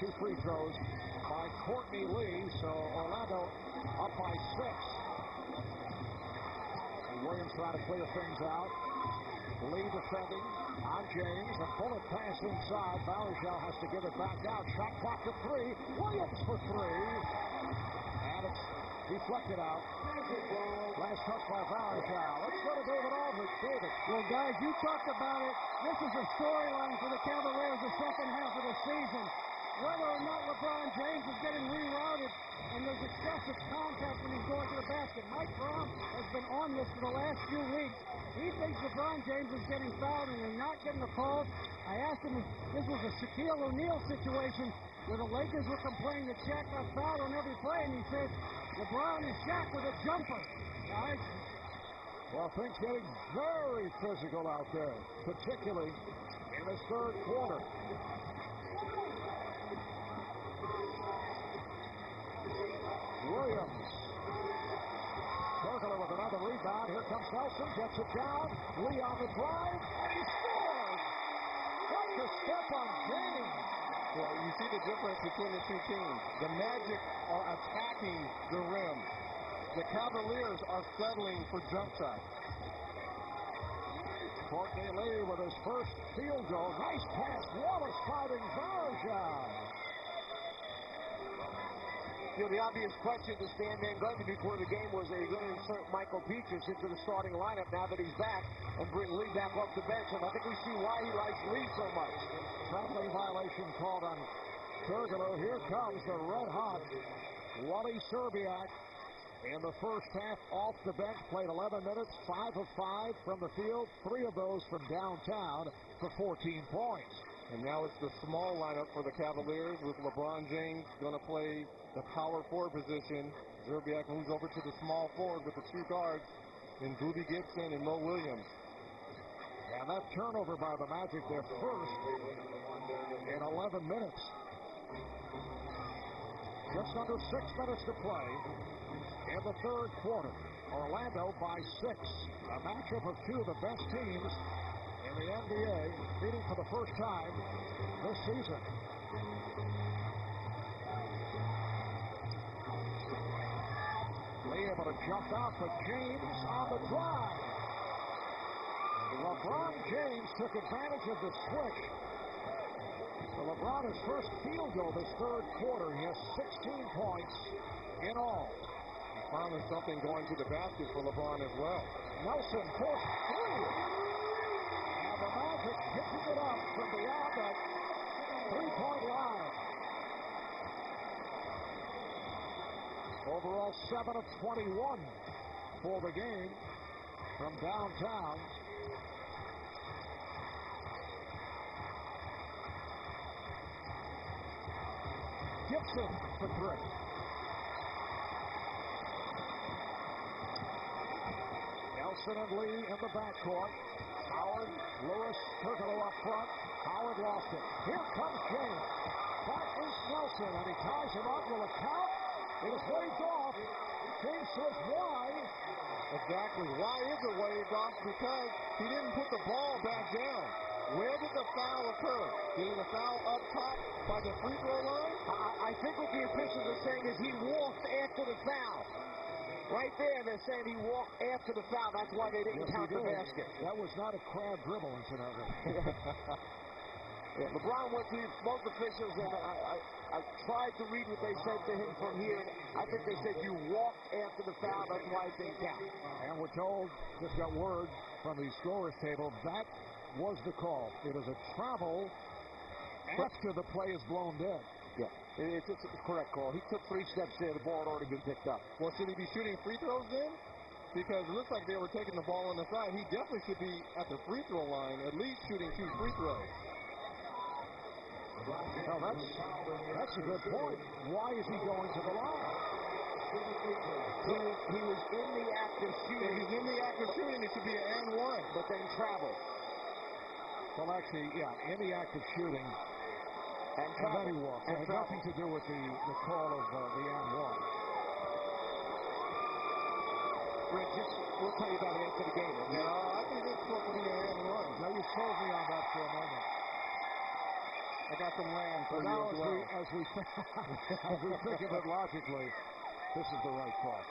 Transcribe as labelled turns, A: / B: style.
A: 2 free throws by Courtney Lee, so Orlando up by 6. And Williams trying to clear things out. Lee defending on James. A bullet pass inside. Varejao has to give it back out. Shot clock to 3. Williams for 3. And it's deflected out. Last touch by Varejao. Let's go to David Aldridge. David.
B: Well, guys, you talked about it. This is a storyline for the Cavaliers the second half of the season. Whether or not LeBron James is getting rerouted and there's excessive contact when he's going to the basket. Mike Brown has been on this for the last few weeks. He thinks LeBron James is getting fouled and they're not getting the calls. I asked him if this was a Shaquille O'Neal situation where the Lakers were complaining that Shaq got fouled on every play, and he said LeBron and Shaq with a jumper. Guys.
A: Well, things getting very physical out there, particularly in this third quarter. Williams. Turkoglu with another rebound. Here comes Nelson. Gets it down. Lee on the drive. And he scores! What a step on James.
C: Well, you see the difference between the two teams. The Magic are attacking the rim. The Cavaliers are settling for jump shots.
A: Courtney Lee with his first field goal. Nice pass. Wallace fighting Varejao.
D: You know, the obvious question to Stan Van Gundy before the game was, are you going to insert Michael Peaches into the starting lineup now that he's back and bring Lee back off the bench? And I think we see why he likes Lee so much.
A: Traveling violation called on Turkoglu. Here comes the red-hot Wally Szczerbiak. In the first half, off the bench, played 11 minutes, 5 of 5 from the field, 3 of those from downtown for 14 points.
C: And now it's the small lineup for the Cavaliers with LeBron James going to play the power forward position. Szczerbiak moves over to the small forward with the 2 guards in Boobie Gibson and Mo Williams.
A: And that turnover by the Magic, their first in 11 minutes. Just under 6 minutes to play in the third quarter. Orlando by 6. A matchup of 2 of the best teams in the NBA, meeting for the first time this season. Lee able to jump out, but James on the drive. LeBron James took advantage of the switch. So LeBron, his first field goal this third quarter. He has 16 points in all.
C: Finally something going to the basket for LeBron as well.
A: Nelson for 3. And the Magic picking it up from beyond that 3-point line. Overall 7 of 21 for the game from downtown. Gibson for 3. Nelson and Lee in the backcourt. Howard, Lewis, Turkoglu up front. Howard lost it. Here comes James. That is Nelson, and he ties him up. Will it count? It is waved off. James says why.
C: Exactly. Why is it waved off? Because he didn't put the ball back down. Where did the foul occur? Did the foul up top by the free throw line?
D: I think what the officials are saying is he walked after the foul. Right there, they're saying he walked after the foul. That's why they didn't count the basket.
A: That was not a crab dribble, incidentally.
D: Yeah, LeBron went to both officials, and I tried to read what they said to him from here. I think they said you walked after the foul. That's why it didn't count.
A: And we're told, just got word from the scorer's table, that was the call. It is a travel after the play is blown dead.
D: Yeah, it's a correct call. He took 3 steps there. The ball had already been picked up.
C: Well, should he be shooting free throws then? Because it looks like they were taking the ball on the side. He definitely should be at the free throw line, at least shooting 2 free throws.
A: Well, that's a good point. Why is he going to the line?
D: He was in the act of shooting.
C: If he's in the act of shooting, it should be an and 1.
D: But then travel.
A: Well, actually, yeah, in the act of shooting. And then he walked. It had nothing to do with the call of the and 1.
D: Rick, we'll tell you about it after the game.
C: Okay? No, I think it's supposed to be an and 1.
A: Now you sold me on that for a moment.
C: I got some land for you
A: now
C: as well.
A: as we think of it logically, this is the right call.